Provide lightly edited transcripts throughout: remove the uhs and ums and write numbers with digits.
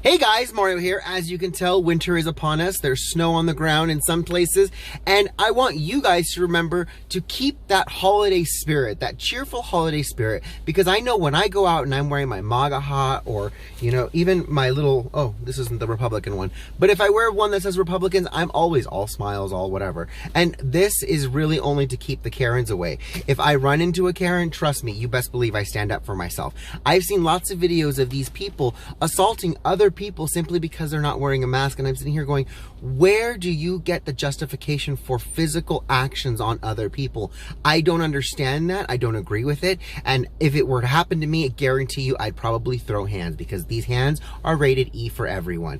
Hey guys, Mario here. As you can tell, winter is upon us. There's snow on the ground in some places, and I want you guys to remember to keep that holiday spirit, that cheerful holiday spirit, because I know when I go out and I'm wearing my MAGA hat or, even my little, oh, this isn't the Republican one, but if I wear one that says Republicans, I'm always all smiles, all whatever. And this is really only to keep the Karens away. If I run into a Karen, trust me, you best believe I stand up for myself. I've seen lots of videos of these people assaulting other people simply because they're not wearing a mask, and I'm sitting here going, where do you get the justification for physical actions on other people? I don't understand that. I don't agree with it. And if it were to happen to me, I guarantee you I'd probably throw hands, because these hands are rated E for everyone.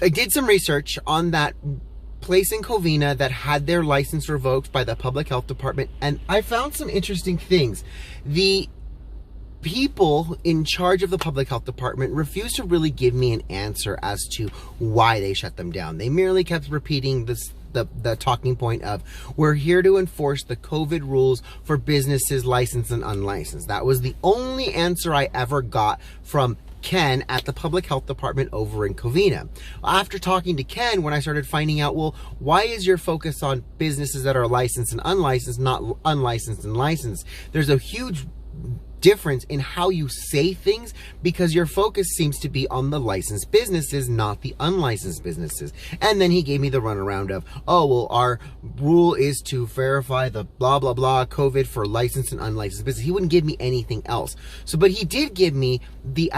I did some research on that place in Covina that had their license revoked by the public health department, and I found some interesting things. The people in charge of the public health department refused to really give me an answer as to why they shut them down. They merely kept repeating the talking point of, we're here to enforce the COVID rules for businesses licensed and unlicensed. That was the only answer I ever got from Ken at the public health department over in Covina. After talking to Ken, when I started finding out, well, why is your focus on businesses that are licensed and unlicensed, not unlicensed and licensed? There's a huge difference in how you say things, because your focus seems to be on the licensed businesses, not the unlicensed businesses. And then he gave me the runaround of, oh, well, our rule is to verify the blah, blah, blah COVID for licensed and unlicensed business. He wouldn't give me anything else. But he did give me the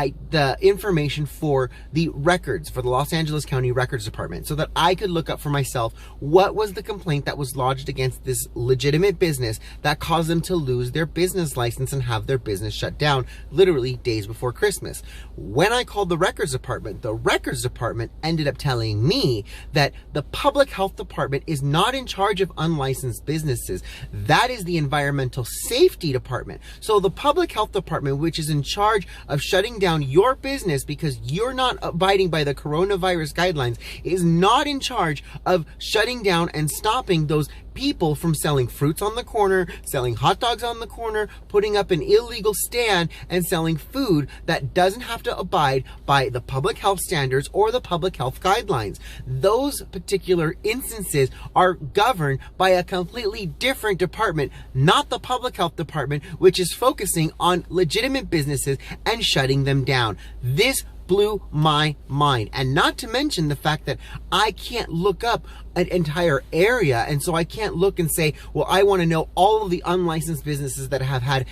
information for the records, for the Los Angeles County Records Department, so that I could look up for myself what was the complaint that was lodged against this legitimate business that caused them to lose their business license and have their business shut down literally days before Christmas. When I called the records department ended up telling me that the public health department is not in charge of unlicensed businesses. That is the environmental safety department. So the public health department, which is in charge of shutting down your business because you're not abiding by the coronavirus guidelines, is not in charge of shutting down and stopping those people from selling fruits on the corner, selling hot dogs on the corner, putting up an illegal stand and selling food that doesn't have to abide by the public health standards or the public health guidelines. Those particular instances are governed by a completely different department, not the public health department, which is focusing on legitimate businesses and shutting them down. This blew my mind. And not to mention the fact that I can't look up an entire area, and so I can't look and say, well, I want to know all of the unlicensed businesses that have had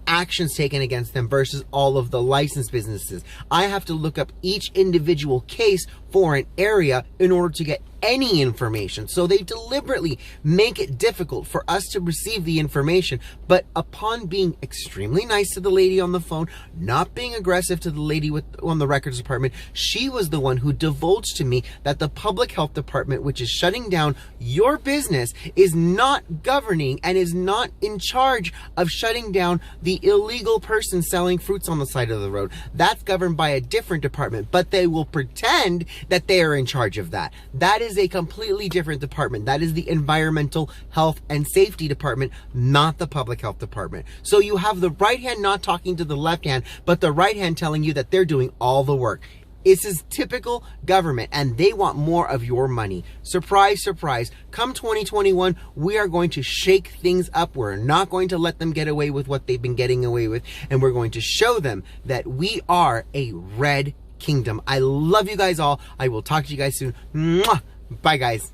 actions taken against them versus all of the licensed businesses. I have to look up each individual case for an area in order to get any information. So they deliberately make it difficult for us to receive the information. But upon being extremely nice to the lady on the phone, not being aggressive to the lady on the records department, she was the one who divulged to me that the public health department, which is shutting down your business, is not governing and is not in charge of shutting down the illegal person selling fruits on the side of the road. That's governed by a different department, but they will pretend that they are in charge of that. That is a completely different department. That is the environmental health and safety department, not the public health department. So you have the right hand not talking to the left hand, but the right hand telling you that they're doing all the work. This is typical government, and they want more of your money. Surprise, surprise. Come 2021, we are going to shake things up. We're not going to let them get away with what they've been getting away with, and we're going to show them that we are a red kingdom. I love you guys all. I will talk to you guys soon. Mwah! Bye, guys.